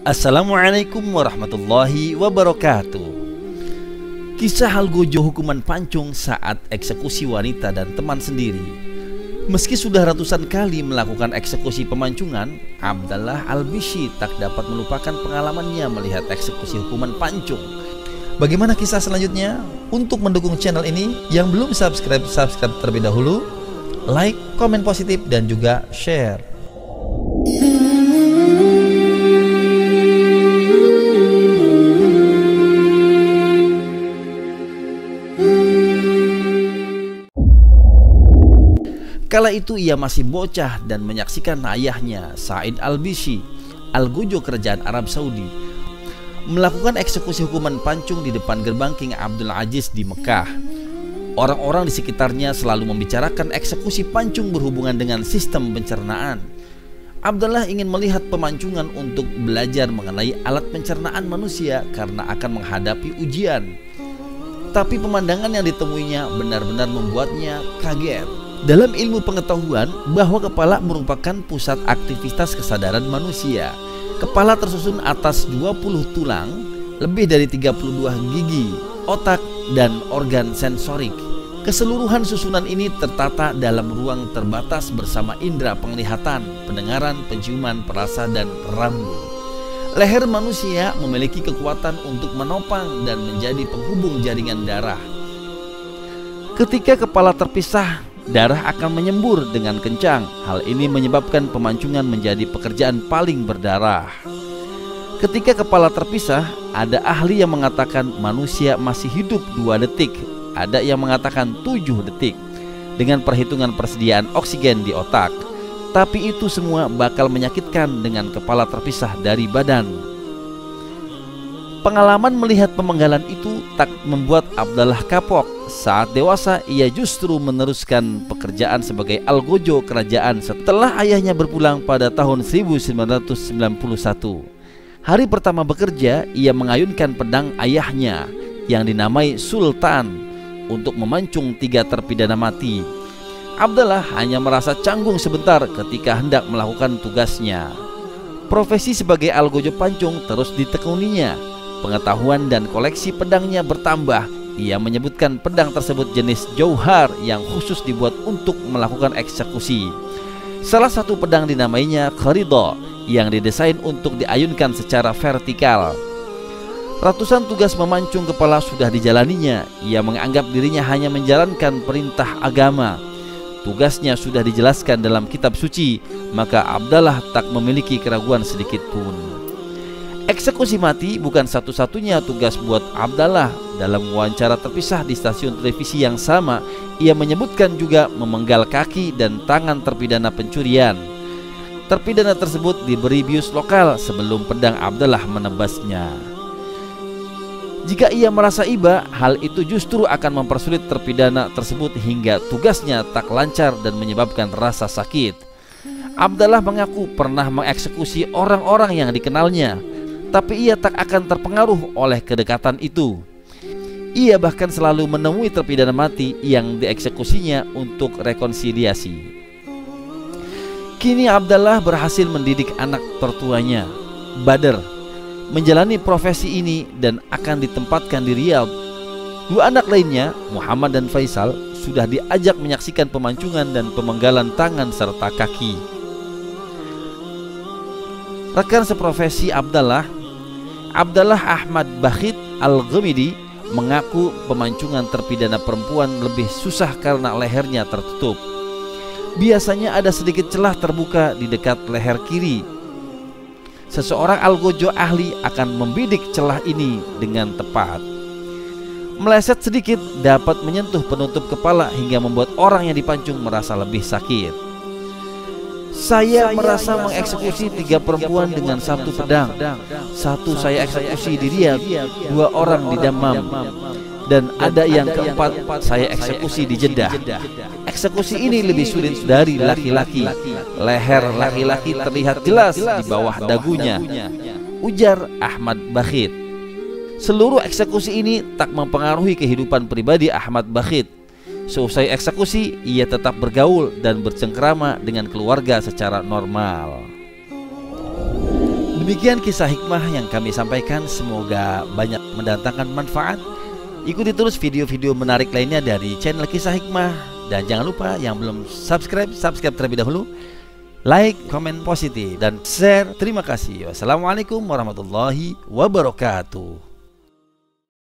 Assalamualaikum warahmatullahi wabarakatuh. Kisah Algojo hukuman pancung saat eksekusi wanita dan teman sendiri. Meski sudah ratusan kali melakukan eksekusi pemancungan, Abdallah Al-Bishi tak dapat melupakan pengalamannya melihat eksekusi hukuman pancung. Bagaimana kisah selanjutnya? Untuk mendukung channel ini, yang belum subscribe terlebih dahulu, like, komen positif, dan juga share. Kala itu ia masih bocah dan menyaksikan ayahnya, Said Al-Bishi, Algojo kerajaan Arab Saudi, melakukan eksekusi hukuman pancung di depan gerbang King Abdul Aziz di Mekah. Orang-orang di sekitarnya selalu membicarakan eksekusi pancung berhubungan dengan sistem pencernaan. Abdallah ingin melihat pemancungan untuk belajar mengenai alat pencernaan manusia karena akan menghadapi ujian. Tapi pemandangan yang ditemuinya benar-benar membuatnya kaget. Dalam ilmu pengetahuan bahwa kepala merupakan pusat aktivitas kesadaran manusia. Kepala tersusun atas 20 tulang, lebih dari 32 gigi, otak, dan organ sensorik. Keseluruhan susunan ini tertata dalam ruang terbatas bersama indera penglihatan, pendengaran, penciuman, perasa, dan rambut. Leher manusia memiliki kekuatan untuk menopang dan menjadi penghubung jaringan darah. Ketika kepala terpisah, darah akan menyembur dengan kencang. Hal ini menyebabkan pemancungan menjadi pekerjaan paling berdarah. Ketika kepala terpisah, ada ahli yang mengatakan manusia masih hidup 2 detik. Ada yang mengatakan 7 detik dengan perhitungan persediaan oksigen di otak. Tapi itu semua bakal menyakitkan dengan kepala terpisah dari badan. Pengalaman melihat pemenggalan itu tak membuat Abdallah kapok. Saat dewasa, ia justru meneruskan pekerjaan sebagai algojo kerajaan setelah ayahnya berpulang pada tahun 1991. Hari pertama bekerja, ia mengayunkan pedang ayahnya yang dinamai Sultan untuk memancung 3 terpidana mati. Abdallah hanya merasa canggung sebentar ketika hendak melakukan tugasnya. Profesi sebagai algojo pancung terus ditekuninya. Pengetahuan dan koleksi pedangnya bertambah. Ia menyebutkan pedang tersebut jenis jauhar yang khusus dibuat untuk melakukan eksekusi. Salah satu pedang dinamainya Kharido yang didesain untuk diayunkan secara vertikal. Ratusan tugas memancung kepala sudah dijalaninya. Ia menganggap dirinya hanya menjalankan perintah agama. Tugasnya sudah dijelaskan dalam kitab suci, maka Abdallah tak memiliki keraguan sedikit pun. Eksekusi mati bukan satu-satunya tugas buat Abdallah. Dalam wawancara terpisah di stasiun televisi yang sama, ia menyebutkan juga memenggal kaki dan tangan terpidana pencurian. Terpidana tersebut diberi bius lokal sebelum pedang Abdallah menebasnya. Jika ia merasa iba, hal itu justru akan mempersulit terpidana tersebut hingga tugasnya tak lancar dan menyebabkan rasa sakit. Abdallah mengaku pernah mengeksekusi orang-orang yang dikenalnya, tapi ia tak akan terpengaruh oleh kedekatan itu. Ia bahkan selalu menemui terpidana mati yang dieksekusinya untuk rekonsiliasi. Kini Abdallah berhasil mendidik anak tertuanya, Badr, menjalani profesi ini dan akan ditempatkan di Riyadh. 2 anak lainnya, Muhammad dan Faisal, sudah diajak menyaksikan pemancungan dan pemenggalan tangan serta kaki. Rekan seprofesi Abdallah Ahmad Bakhit Al-Ghamidi, mengaku pemancungan terpidana perempuan lebih susah karena lehernya tertutup. Biasanya ada sedikit celah terbuka di dekat leher kiri. Seseorang algojo ahli akan membidik celah ini dengan tepat. Meleset sedikit dapat menyentuh penutup kepala hingga membuat orang yang dipancung merasa lebih sakit. Saya merasa mengeksekusi 3 perempuan dengan 1 pedang. 1 saya eksekusi di Riyadh, 2 orang di Dammam, dan ada yang keempat saya eksekusi di Jeddah. Eksekusi ini lebih sulit dari laki-laki. Leher laki-laki terlihat jelas di bawah dagunya, ujar Ahmad Bakhit. Seluruh eksekusi ini tak mempengaruhi kehidupan pribadi Ahmad Bakhit. Seusai eksekusi, ia tetap bergaul dan bercengkrama dengan keluarga secara normal. Demikian kisah hikmah yang kami sampaikan, semoga banyak mendatangkan manfaat. Ikuti terus video-video menarik lainnya dari channel Kisah Hikmah. Dan jangan lupa yang belum subscribe terlebih dahulu. Like, komen positif, dan share. Terima kasih. Wassalamualaikum warahmatullahi wabarakatuh.